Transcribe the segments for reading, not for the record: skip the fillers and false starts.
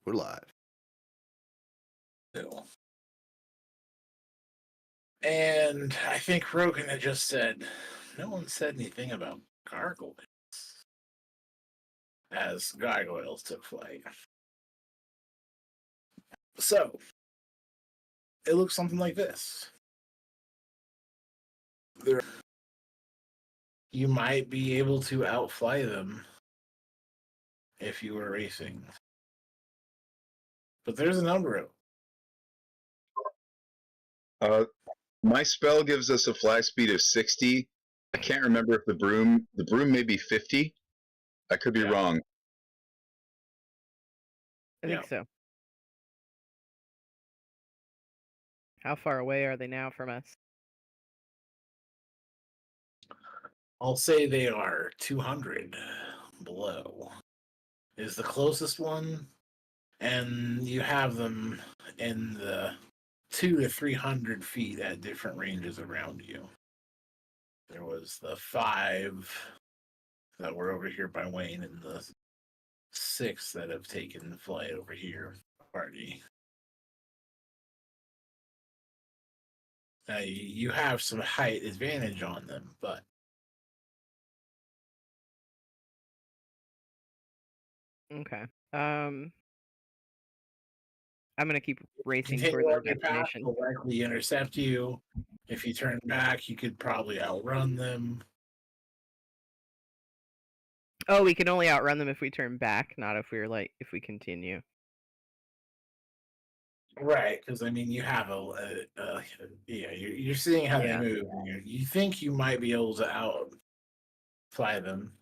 We're live. Ew. And I think Rogan had just said, no one said anything about gargoyles as gargoyles took flight. So, it looks something like this. You might be able to outfly them if you were racing. But there's a number of My spell gives us a fly speed of 60. I can't remember if the broom may be 50. I could be wrong. I think so. How far away are they now from us? I'll say they are 200 below is the closest one, and you have them in the 200 to 300 feet at different ranges around you. There was the 5 that were over here by Wayne, and the 6 that have taken flight over here. Party. Now you have some height advantage on them, but okay. I'm gonna keep racing continue toward their on your path, destination. will likely intercept you. If you turn back, you could probably outrun them. Oh, we can only outrun them if we turn back, not if we continue. Right, because I mean, you have you're seeing how they move. And you think you might be able to outfly them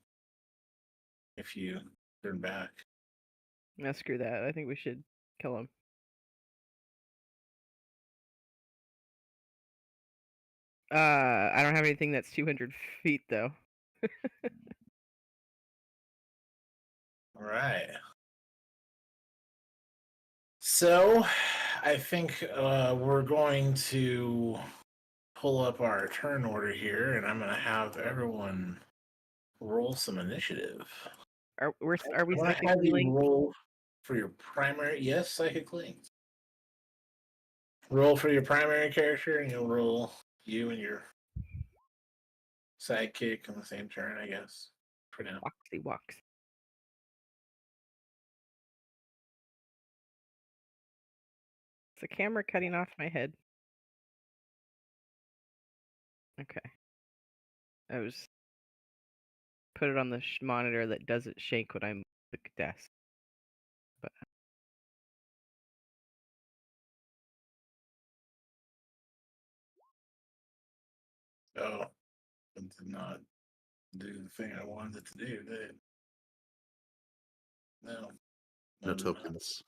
if you turn back. No, screw that. I think we should kill them. I don't have anything that's 200 feet though. All right. So, I think we're going to pull up our turn order here, and I'm going to have everyone roll some initiative. Are we I psychic have you healing? roll for your primary. Yes, psychic link. Roll for your primary character, and you'll roll you and your sidekick on the same turn, I guess. For now. Walksy walks. Is the camera cutting off my head? Okay. I was put it on the monitor that doesn't shake when I move the desk. But oh, it did not do the thing I wanted it to do, did it? No. No tokens.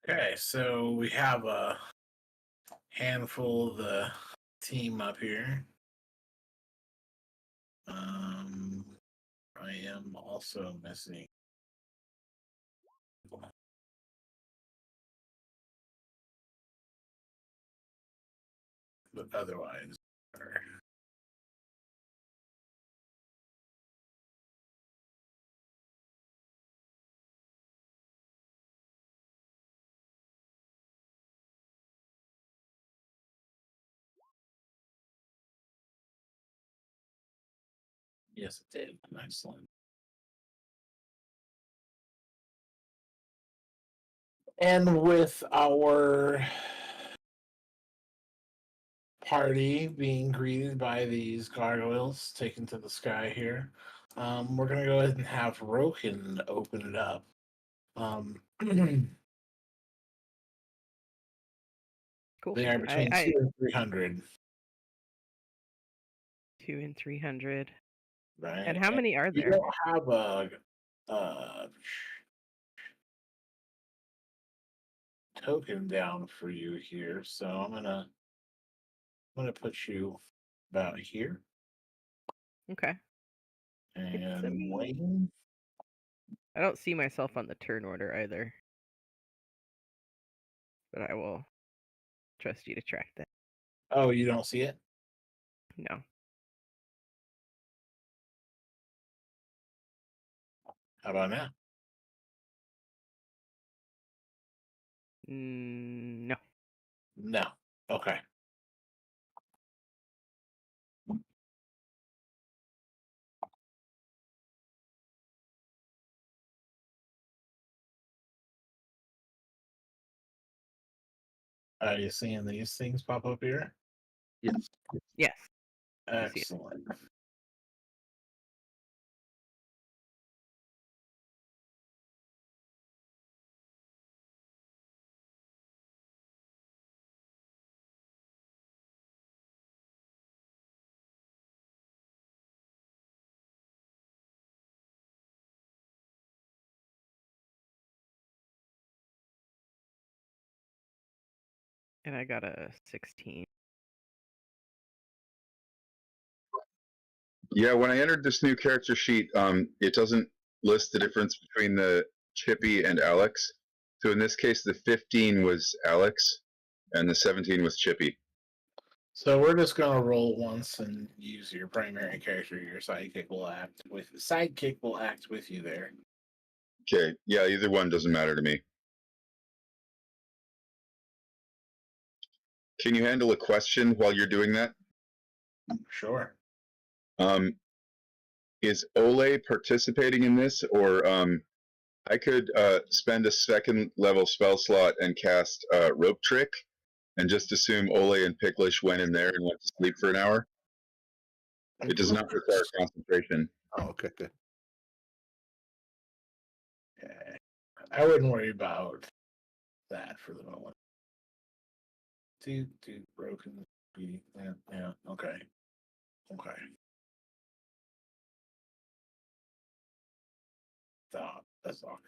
Okay, so we have a handful of the team up here. I am also missing. But otherwise, yes, it did. Excellent. And with our party being greeted by these gargoyles taken to the sky here, we're going to go ahead and have Roken open it up. cool. They are between 200 and 300. 2 and 300. Right. And how many are You there? don't have a token down for you here, so I'm gonna put you about here. Okay. And me. Wayne. I don't see myself on the turn order either. But I will trust you to track that. Oh, you don't see it? No. How about now? No. No. Okay. Are you seeing these things pop up here? Yes. Yes. I see it. Excellent. And I got a 16. Yeah, when I entered this new character sheet, it doesn't list the difference between the Chippy and Alex. So in this case, the 15 was Alex, and the 17 was Chippy. So we're just gonna roll once and use your primary character. Your sidekick will act with you there. Okay, yeah, either one doesn't matter to me. Can you handle a question while you're doing that? Sure. Is Ole participating in this, or I could spend a second level spell slot and cast Rope Trick, and just assume Ole and Picklish went in there and went to sleep for an hour. It does not require concentration. Oh, okay, good. Okay. I wouldn't worry about that for the moment. Two broken. Yeah. Okay. Stop. That's all.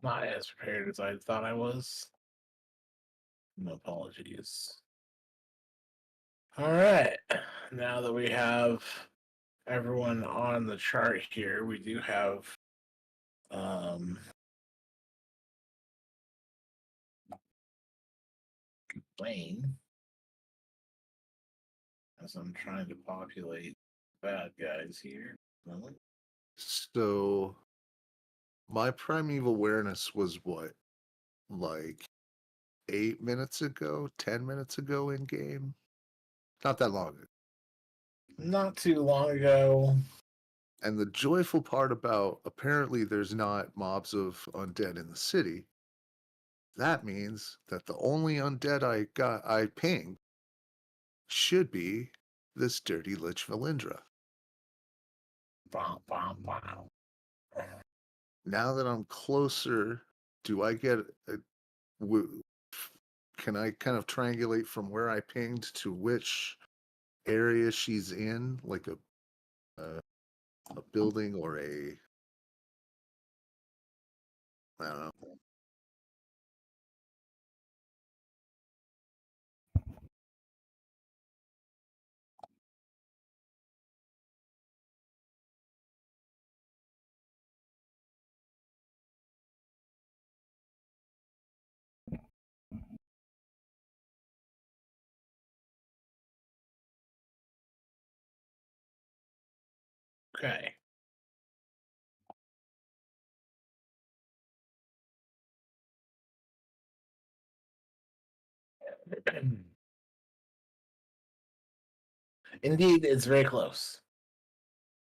Not as prepared as I thought I was. No apologies. All right. Now that we have everyone on the chart here, we do have Wayne. As I'm trying to populate bad guys here. So my primeval awareness was what, like 8 minutes ago, 10 minutes ago in game? Not that long ago. Not too long ago. And the joyful part about apparently there's not mobs of undead in the city, that means that the only undead I pinged should be this dirty Lich Valindra. Bom, bom, bom. Now that I'm closer, do I get can I kind of triangulate from where I pinged to which area she's in, like a building or a, I don't know. Okay. Indeed, it's very close.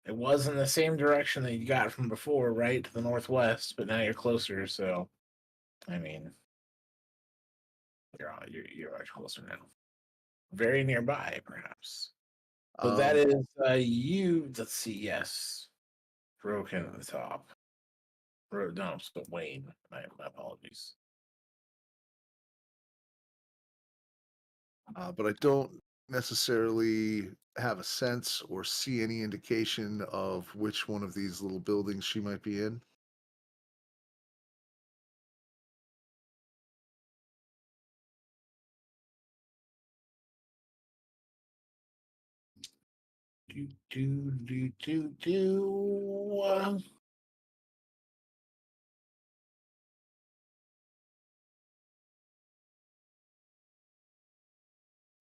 It was in the same direction that you got from before, right to the northwest, but now you're closer. So, I mean, you're much closer now. Very nearby, perhaps. But that is you. Let's see. Yes, Broken at the top. No, so Wayne. My apologies. But I don't necessarily have a sense or see any indication of which one of these little buildings she might be in. Do.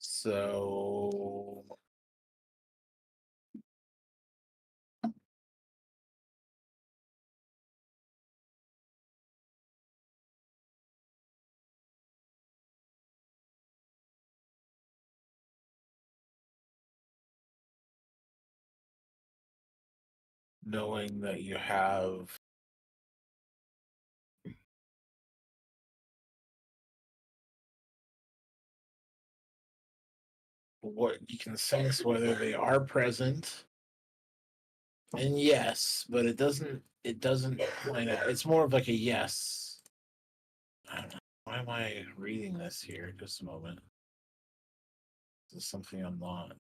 So knowing that you have what you can sense whether they are present. And yes, but it doesn't point out, it's more of like a yes. I don't know. Why am I reading this here? Just a moment. This is something I'm not.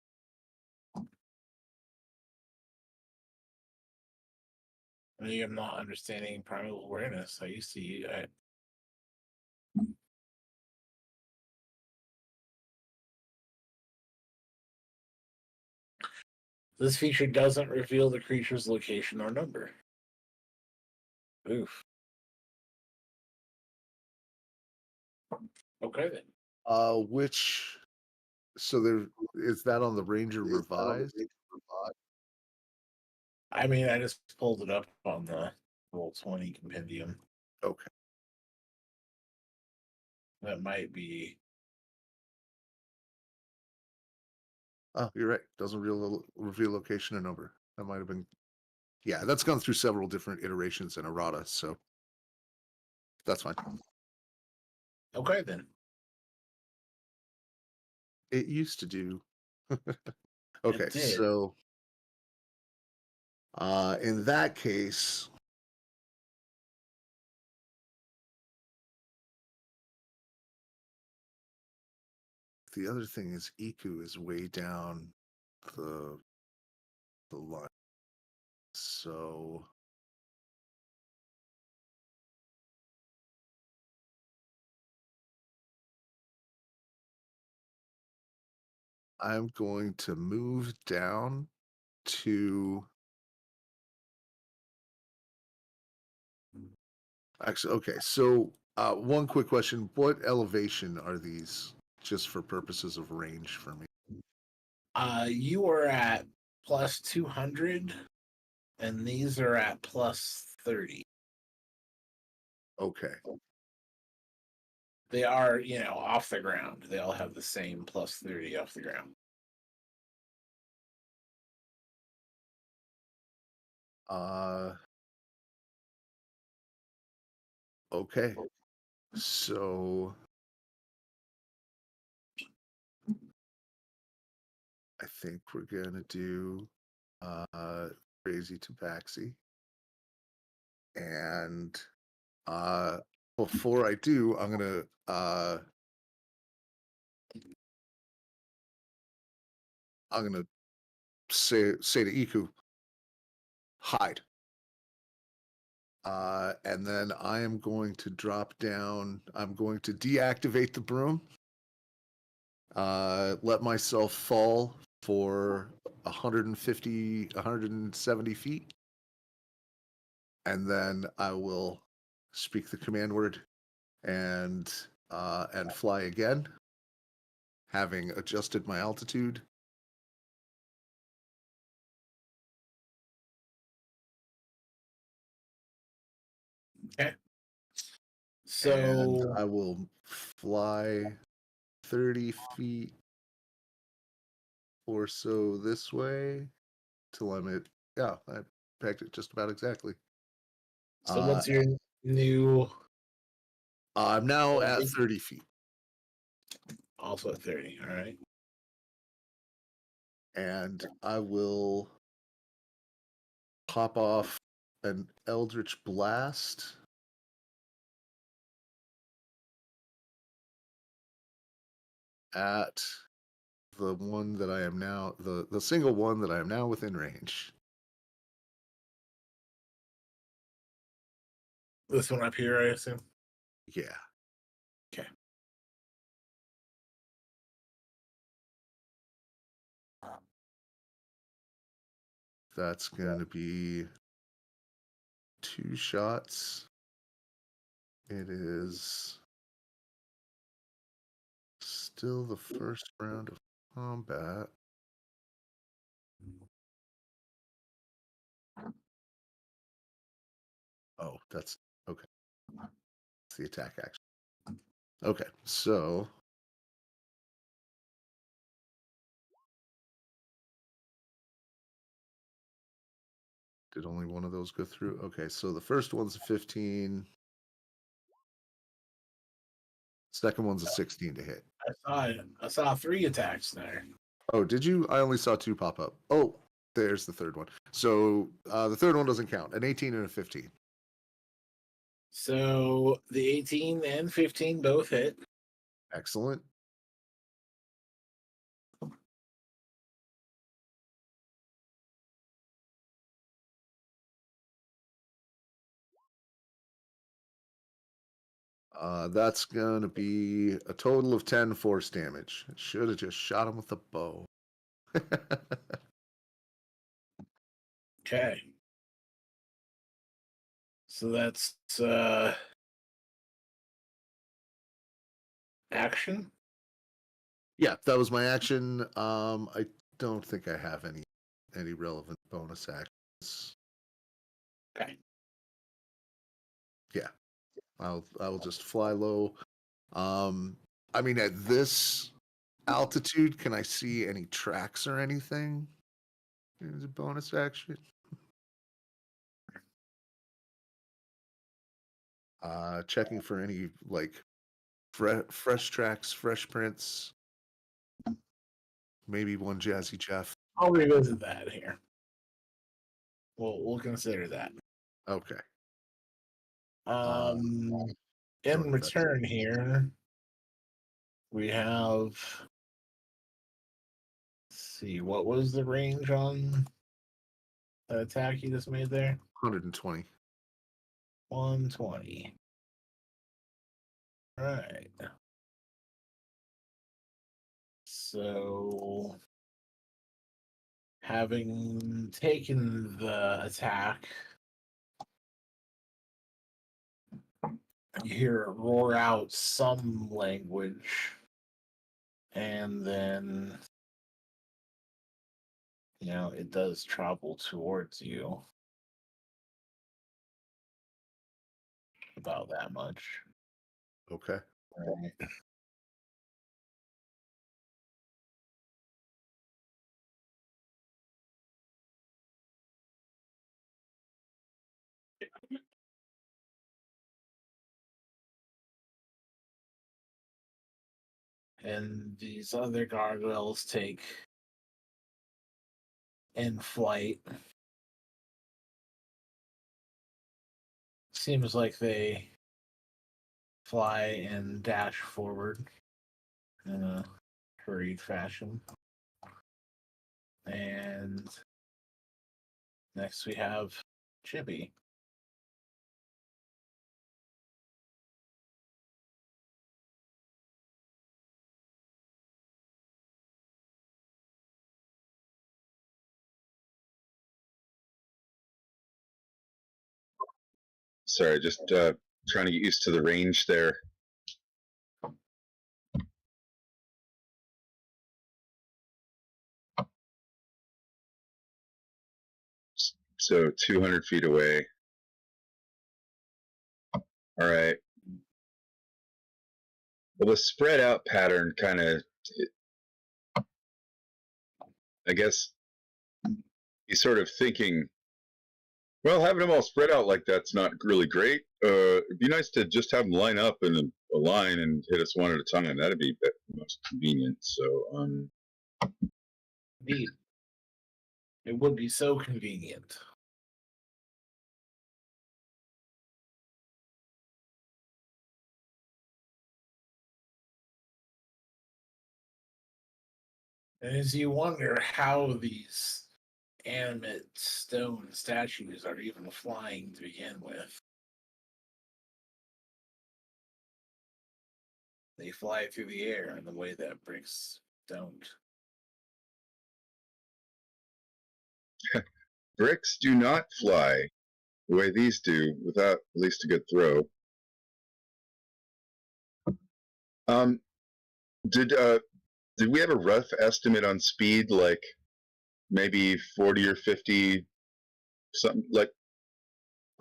Maybe I'm not understanding primal awareness. I used to. This feature doesn't reveal the creature's location or number. Oof. Okay then. Which so there is that on the Ranger revised? I mean, I just pulled it up on the Roll20 compendium. Okay. That might be. Oh, you're right. Doesn't reveal location or number. That might have been. Yeah, that's gone through several different iterations in errata, so that's fine. Okay then. It used to do. Okay, It did. so in that case, the other thing is Iku is way down the line. So I'm going to move down to actually okay, so one quick question. What elevation are these just for purposes of range for me? You are at plus 200, and these are at plus 30. Okay. They are, off the ground. They all have the same plus 30 off the ground. Okay. So I think we're gonna do crazy tabaxi. And before I do, I'm gonna say to Iku, hide. And then I am going to drop down. I'm going to deactivate the broom. Let myself fall for 150, 170 feet. And then I will speak the command word and fly again, having adjusted my altitude. Okay. And So I will fly 30 feet or so this way till I'm at, yeah, I pegged it just about exactly. what's your new? I'm now at 30 feet. Also at 30. All right. And I will hop off an Eldritch Blast. At the one that I am now, the single one that I am now within range. This one up here, I assume. Yeah. Okay. That's going to be 2 shots. It is still the first round of combat. Oh, that's okay. It's the attack action. Okay, so did only one of those go through? Okay, so the first one's a 15. Second one's a 16 to hit. I saw 3 attacks there. Oh, did you? I only saw 2 pop up. Oh, there's the third one. So the third one doesn't count. An 18 and a 15. So the 18 and 15 both hit. Excellent. That's going to be a total of 10 force damage. Should have just shot him with a bow. Okay. So that's action. Yeah, that was my action. I don't think I have any relevant bonus actions. Okay. Yeah, I will just fly low. I mean, at this altitude, can I see any tracks or anything? Is a bonus action. Checking for any like fresh tracks, fresh prints. Maybe one Jazzy Jeff. I'll revisit that here. We'll consider that. Okay. In return here, we have. Let's see, what was the range on the attack you just made there? 120. 120. All right. So, having taken the attack, you hear it roar out some language, and then, it does travel towards you. About that much. Okay. Right. And these other gargoyles take in flight. Seems like they fly and dash forward in a hurried fashion. And next we have Chippy. Sorry, just trying to get used to the range there. So 200 feet away. All right. Well, the spread out pattern kind of, I guess, he's sort of thinking, well, having them all spread out like that's not really great. It'd be nice to just have them line up in a line and hit us one at a time. That'd be the most convenient. So, Indeed. It would be so convenient. And as you wonder how these animate stone statues are even flying to begin with, they fly through the air in the way that bricks don't. Bricks do not fly the way these do without at least a good throw. Did we have a rough estimate on speed, like maybe 40 or 50, something like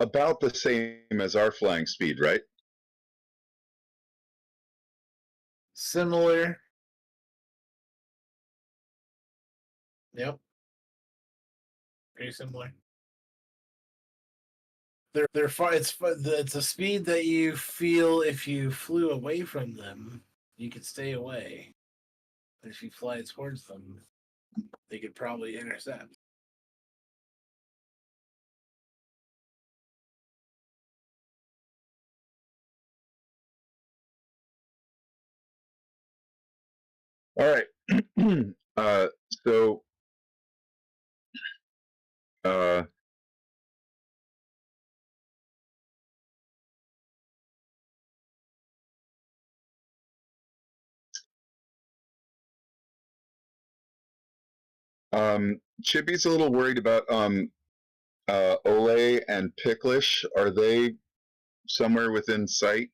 about the same as our flying speed, right? Similar. Yep. Very similar. They're far. It's a speed that you feel if you flew away from them, you could stay away. But if you fly towards them, they could probably intercept. All right. So uh, Chippy's a little worried about Ole and Picklish. Are they somewhere within sight?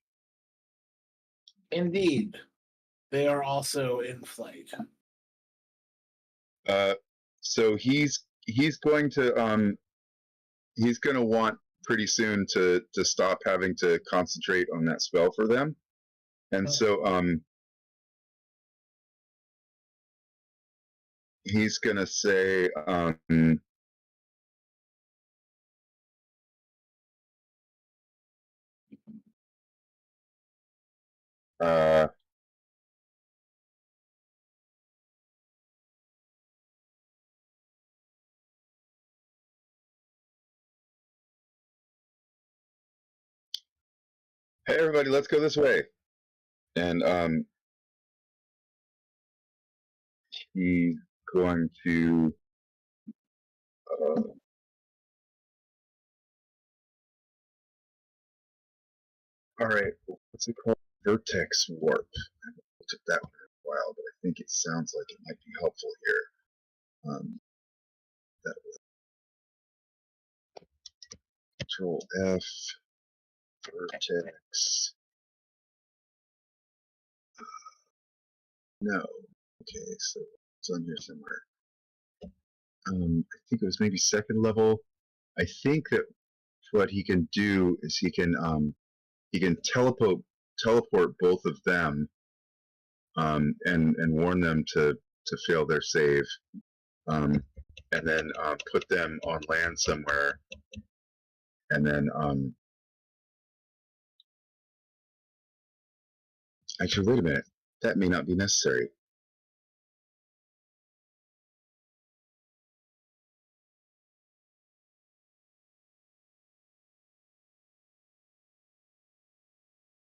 Indeed, they are also in flight. So he's going to want pretty soon to stop having to concentrate on that spell for them, and so he's gonna say hey everybody, let's go this way, and he's going to all right, what's it called? Vertex warp. I haven't looked at that one in a while, but I think it sounds like it might be helpful here. That was Control F, vertex. No. Okay, so it's on here somewhere. I think it was maybe second level. I think that what he can do is he can teleport both of them, and warn them to fail their save, and then put them on land somewhere, and then actually wait a minute, that may not be necessary.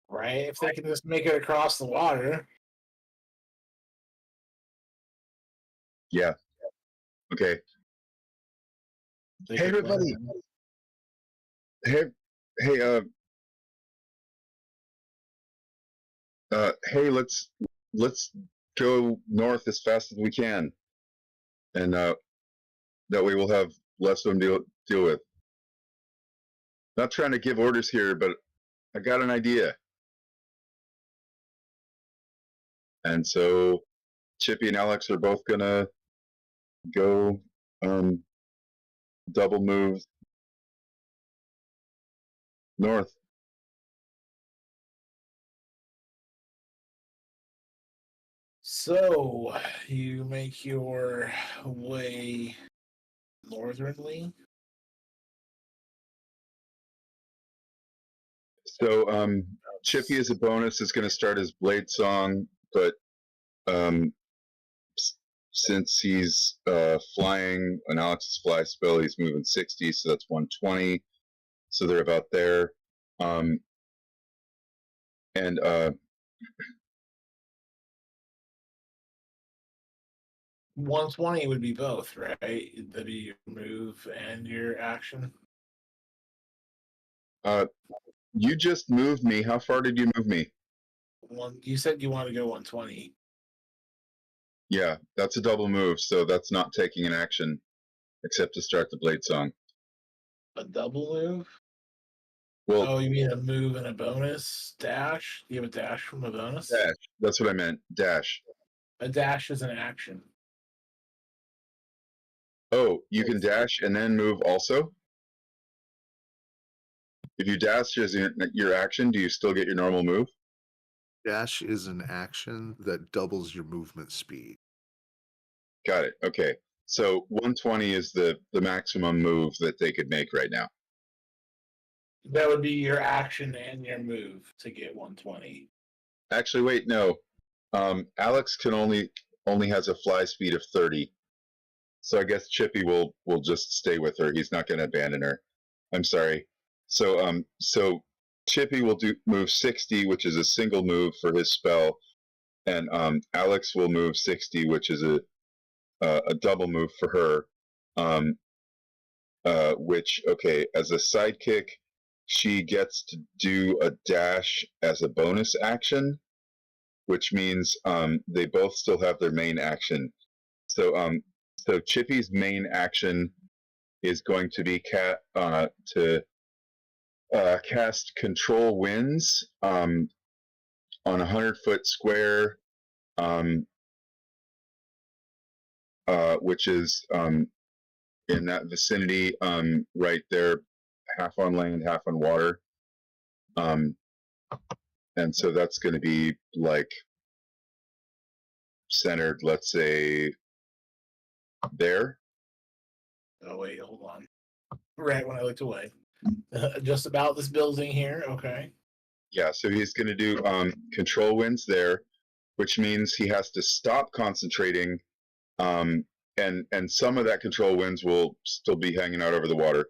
Right? If they can just make it across the water. Yeah. Okay. Hey everybody. Hey, hey, hey, let's go north as fast as we can, and that way we'll have less of them deal with. Not trying to give orders here, but I got an idea. And so Chippy and Alex are both gonna go double move north. So you make your way northernly. So Chippy as a bonus is gonna start his blade song, but since he's flying an Alex's fly spell, he's moving 60, so that's 120. So they're about there. And 120 would be both, right? That'd be your move and your action. You just moved me. How far did you move me? You said you want to go 120. Yeah, that's a double move, so that's not taking an action except to start the blade song. A double move? Well, Oh, you mean a move and a bonus dash? You have a dash from a bonus? dash. That's what I meant. Dash. A dash is an action. Oh, you can dash and then move also? If you dash as your action, do you still get your normal move? Dash is an action that doubles your movement speed. Got it. Okay. So 120 is the maximum move that they could make right now. That would be your action and your move to get 120. Actually, wait, no. Alex can only has a fly speed of 30. So I guess Chippy will just stay with her. He's not going to abandon her. I'm sorry. So Chippy will move 60, which is a single move for his spell, and Alex will move 60, which is a double move for her. Which, okay, as a sidekick, she gets to do a dash as a bonus action, which means they both still have their main action. So Chippy's main action is going to be to cast Control Winds on a 100-foot square, which is in that vicinity, right there, half on land, half on water. And so that's going to be like centered, let's say, there. Oh, wait, hold on. Right when I looked away. Just about this building here. Okay. Yeah, so he's going to do Control Winds there, which means he has to stop concentrating, and some of that Control Winds will still be hanging out over the water.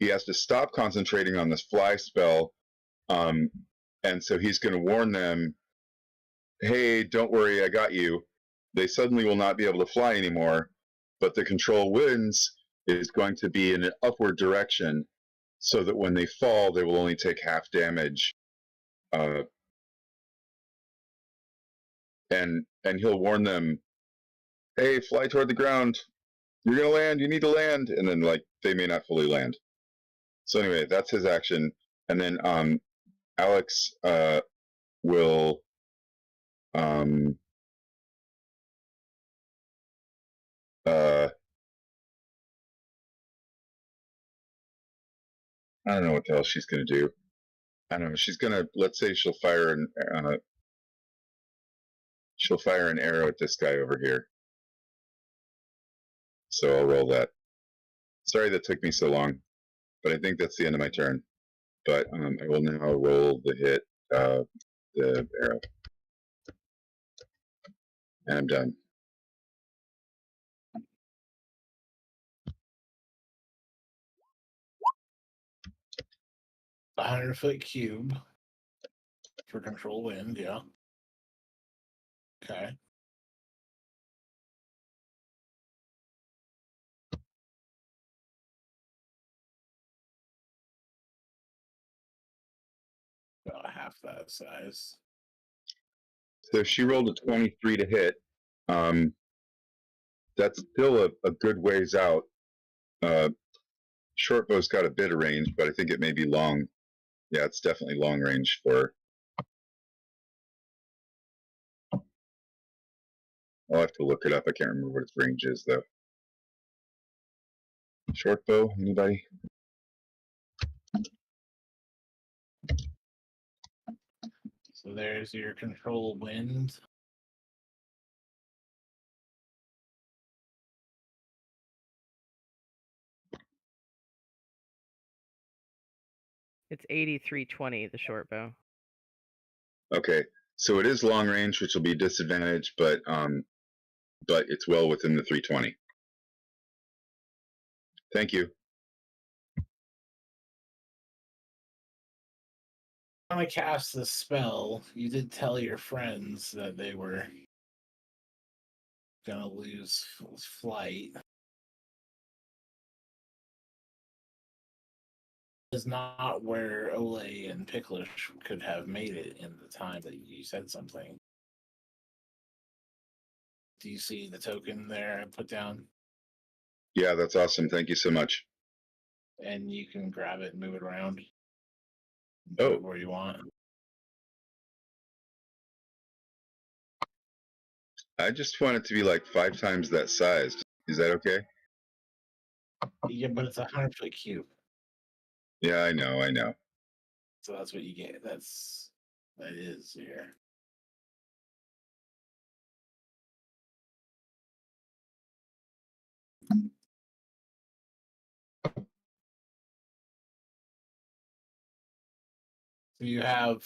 He has to stop concentrating on this fly spell, and so he's going to warn them, hey, don't worry, I got you. They suddenly will not be able to fly anymore, but the Control Winds is going to be in an upward direction so that when they fall, they will only take half damage. And he'll warn them, hey, fly toward the ground. You're going to land. You need to land. And then, like, they may not fully land. So anyway, that's his action. And then Alex will I don't know what the hell she's going to do. I don't know. She's going to, let's say she'll fire an arrow at this guy over here. So I'll roll that. Sorry that took me so long, but I think that's the end of my turn. But I will now roll the hit, the arrow. And I'm done. A 100-foot cube for Control Wind, yeah. Okay. About half that size. So she rolled a 23 to hit. That's still a good ways out. Short bow's got a bit of range, but I think it may be long. Yeah, it's definitely long range for her. I'll have to look it up. I can't remember what its range is, though. Short bow, anybody? So there's your Control Wind. It's 8320, the short bow. Okay, so it is long range, which will be disadvantage, but it's well within the 320. Thank you. When I cast this spell, you did tell your friends that they were gonna lose flight. Is not where Ole and Picklish could have made it in the time that you said something. Do you see the token there I put down? Yeah, that's awesome. Thank you so much. And you can grab it and move it around. Put it where you want. I just want it to be like 5 times that size. Is that okay? Yeah, but it's a 100-foot cube. Yeah, I know. So that's what you get. That is here. So you have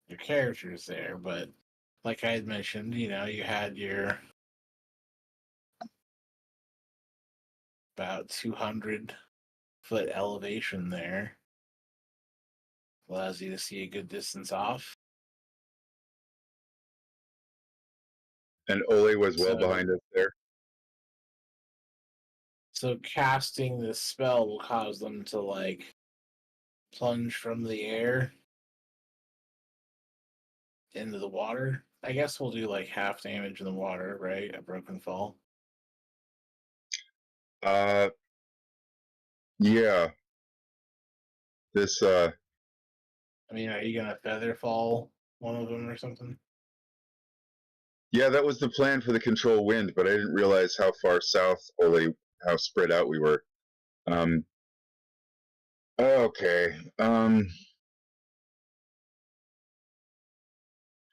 your characters there, but like I had mentioned, you had your about 200-foot elevation there. Allows you to see a good distance off. And Ole was well So- behind us there. So casting this spell will cause them to like plunge from the air into the water. I guess we'll do like half damage in the water, right? A broken fall. Yeah. This I mean, are you gonna feather fall one of them or something? yeah, that was the plan for the control wind, but I didn't realize how far south or how spread out we were. Okay.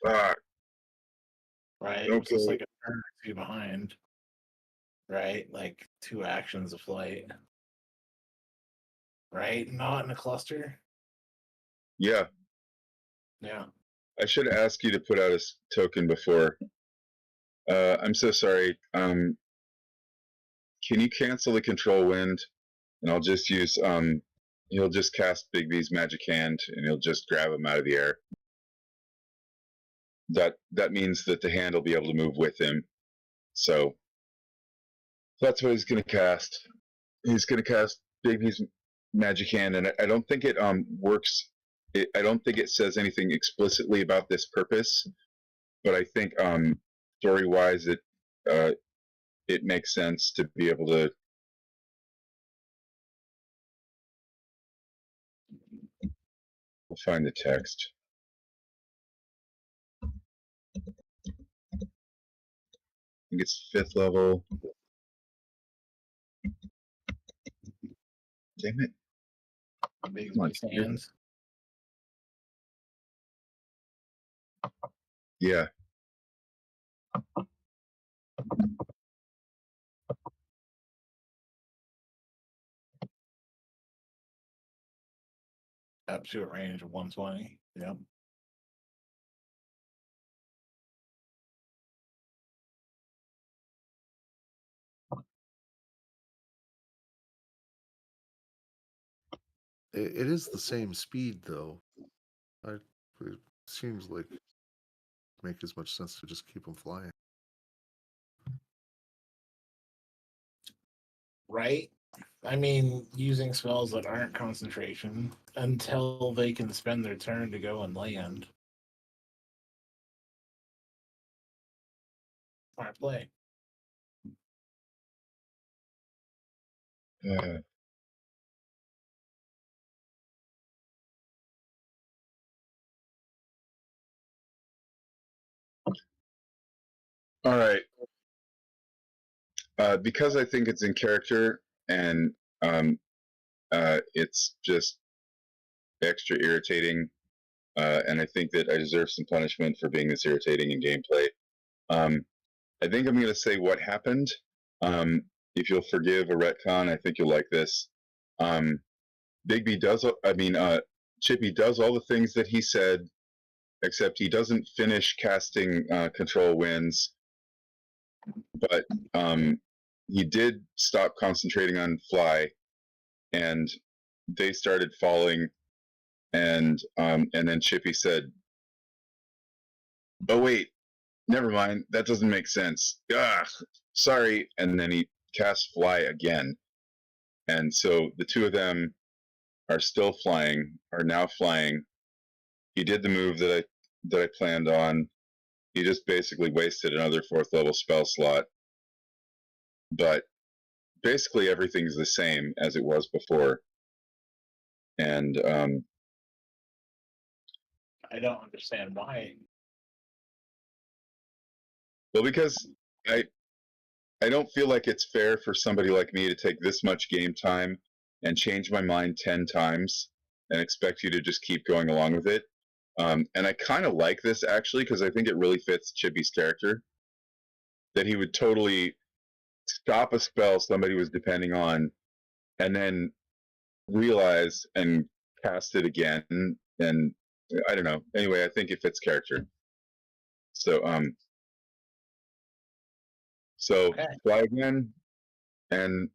Fuck. Right? It was just like a turn or two behind. Right? Like 2 actions of flight. Right? Not in a cluster. Yeah. Yeah. I should ask you to put out a token before. I'm so sorry. Can you cancel the control wind? And I'll just use he'll just cast Bigby's magic hand and he'll just grab him out of the air. That means that the hand will be able to move with him. So that's what he's gonna cast. He's gonna cast Bigby's magic hand, and I don't think it works. I don't think it says anything explicitly about this purpose, but I think story wise it makes sense to be able to. We'll find the text. I think it's 5th level. Damn it. Big Come on, hands. Yeah. Up to a range of 120. Yep. It is the same speed, though. It seems like make as much sense to just keep them flying. Right? I mean, using spells that aren't concentration until they can spend their turn to go and land. Smart play. All right. Because I think it's in character and it's just extra irritating, and I think that I deserve some punishment for being this irritating in gameplay. I think I'm going to say what happened. If you'll forgive a retcon, I think you'll like this. Bigby does, Chippy does all the things that he said, except he doesn't finish casting control winds. But he did stop concentrating on fly, and they started falling, and then Chippy said, "Oh wait, never mind. That doesn't make sense. Ugh, sorry. And then he casts fly again. And so the two of them are still flying, are now flying. He did the move that I planned on. He just basically wasted another 4th level spell slot. But basically everything's the same as it was before. And I don't understand why. well, because I don't feel like it's fair for somebody like me to take this much game time and change my mind 10 times and expect you to just keep going along with it. And I kind of like this actually because I think it really fits Chibi's character. That he would totally stop a spell somebody was depending on and then realize and cast it again. And I don't know. Anyway, I think it fits character. So Okay. fly again, and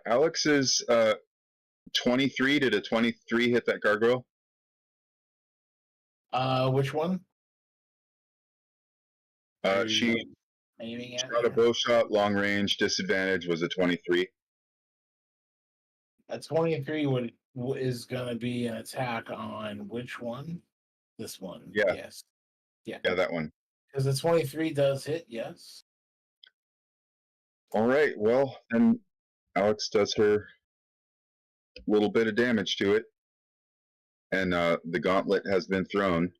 Alex's 23. Did a 23 hit that gargoyle? Which one? She aiming at shot a bow shot, long range, disadvantage was a 23. A 23 is gonna be an attack on which one? This one. Yeah. Yes. Yeah. Yeah, that one. Because the 23 does hit, yes. All right, well, then Alex does her little bit of damage to it, and the gauntlet has been thrown.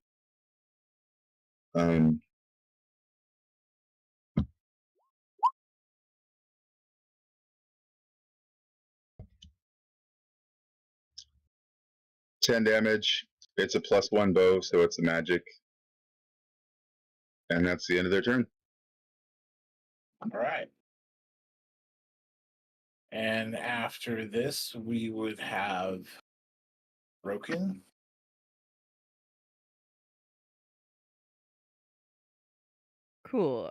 10 damage. It's a +1 bow, so it's a magic. And that's the end of their turn. All right. And after this, we would have Broken. Cool.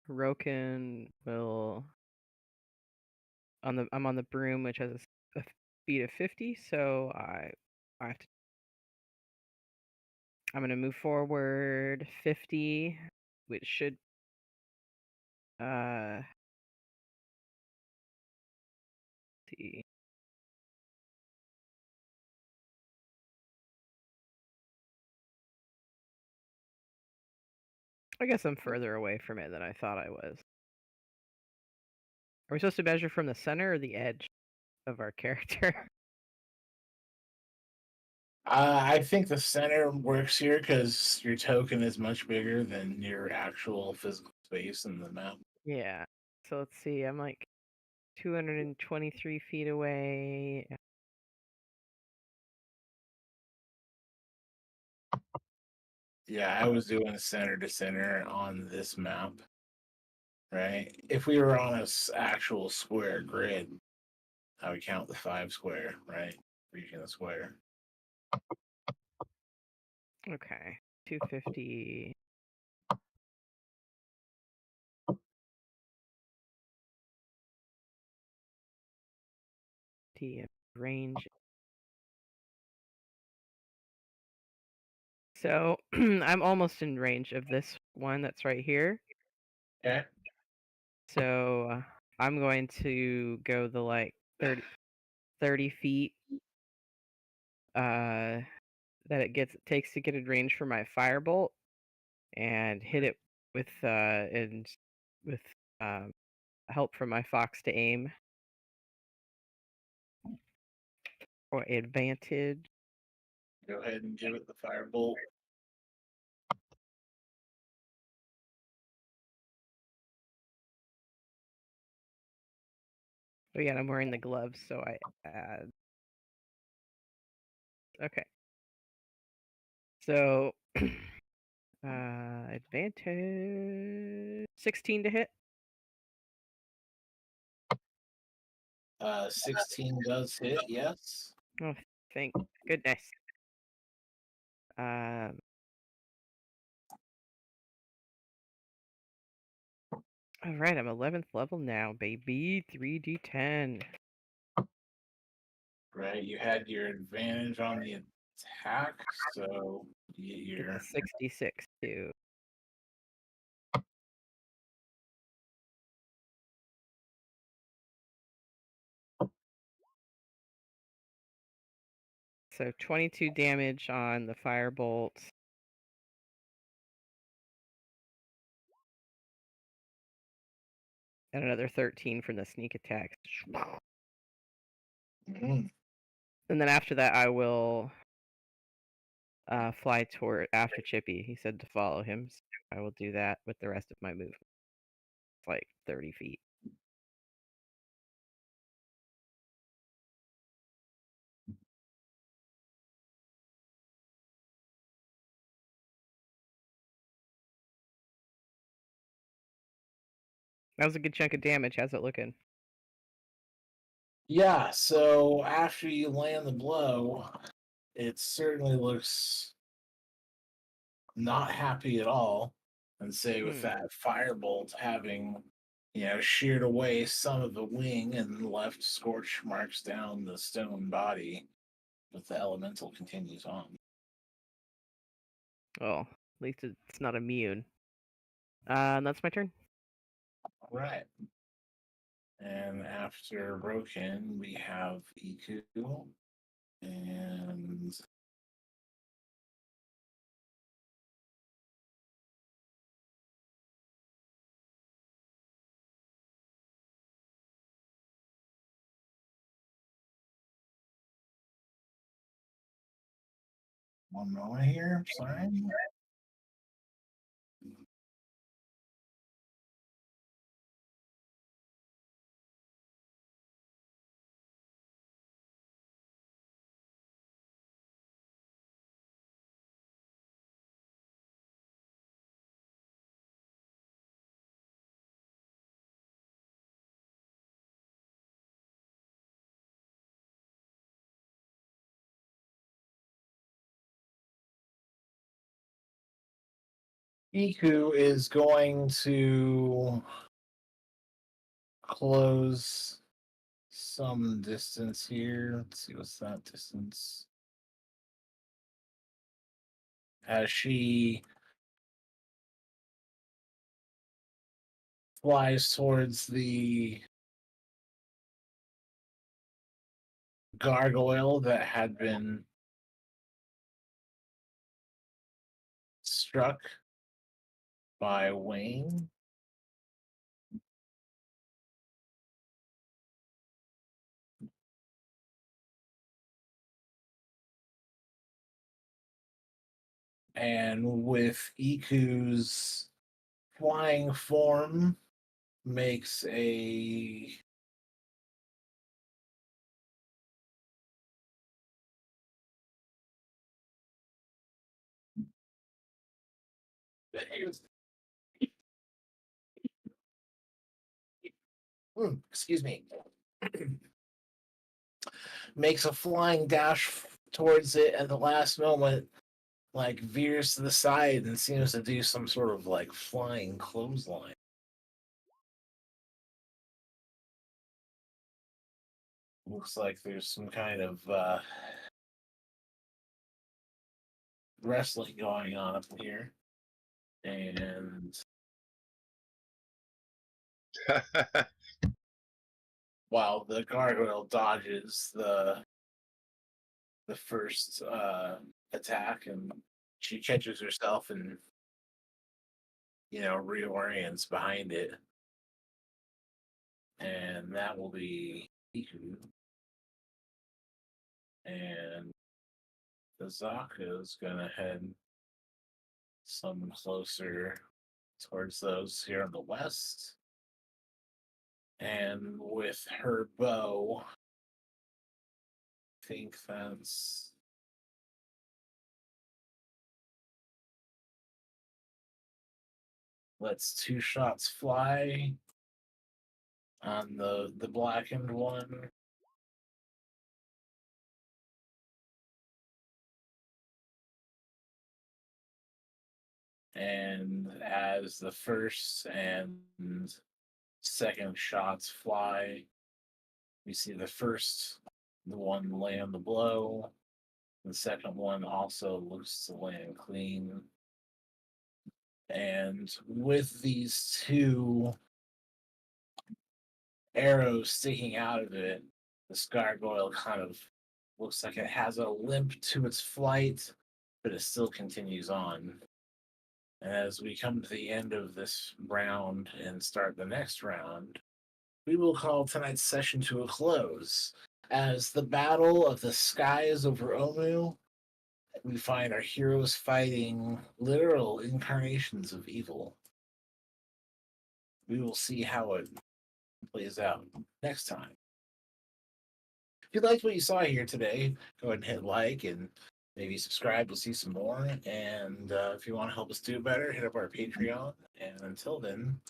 Roken will I'm on the broom, which has a speed of 50, so I have to. I'm gonna move forward 50, which should see. I guess I'm further away from it than I thought I was. Are we supposed to measure from the center or the edge of our character? I think the center works here because your token is much bigger than your actual physical space in the map. Yeah. So let's see. I'm like 223 feet away. Yeah, I was doing center to center on this map, right? If we were on a actual square grid, I would count the 5 square, right? Reaching the square. Okay. 250. Range. So I'm almost in range of this one that's right here. Okay. So I'm going to go the like 30 feet that it takes to get in range for my firebolt, and hit it with help from my fox to aim or advantage. Go ahead and give it the firebolt. Oh yeah, I'm wearing the gloves, so I add. Okay. So advantage 16 to hit. 16 does hit, yes. Oh, thank goodness. All right, I'm 11th level now, baby. 3d10. Right, you had your advantage on the attack. So you get Get your the 66 too. So 22 damage on the firebolt. And another 13 from the sneak attack. Mhm. And then after that, I will fly toward after Chippy. He said to follow him. So I will do that with the rest of my movement. It's like 30 feet. That was a good chunk of damage. How's it looking? Yeah, so after you land the blow, it certainly looks not happy at all. And say with that firebolt having, sheared away some of the wing and left scorch marks down the stone body, but the elemental continues on. Oh, at least it's not immune. And that's my turn. All right. And after Broken, we have Iku. And one moment here. Sorry. Iku is going to close some distance here. Let's see, what's that distance? As she flies towards the gargoyle that had been struck by Wayne. And with Iku's flying form, makes a excuse me, makes a flying dash towards it at the last moment, like veers to the side and seems to do some sort of like flying clothesline. Looks like there's some kind of wrestling going on up here. And while the gargoyle dodges the first attack, and she catches herself and reorients behind it, and that will be Iku. And the Zaka is gonna head some closer towards those here on the west, and with her bow, I think lets two shots fly on the blackened one. And as the first and second shots fly, we see the one land the blow, The second one also looks to land clean. And with these two arrows sticking out of it, this gargoyle kind of looks like it has a limp to its flight, but it still continues on. And as we come to the end of this round and start the next round, we will call tonight's session to a close. As the battle of the skies over Omu, we find our heroes fighting literal incarnations of evil. We will see how it plays out next time. If you liked what you saw here today, go ahead and hit like and maybe subscribe to see some more. And if you want to help us do better, hit up our Patreon. And until then,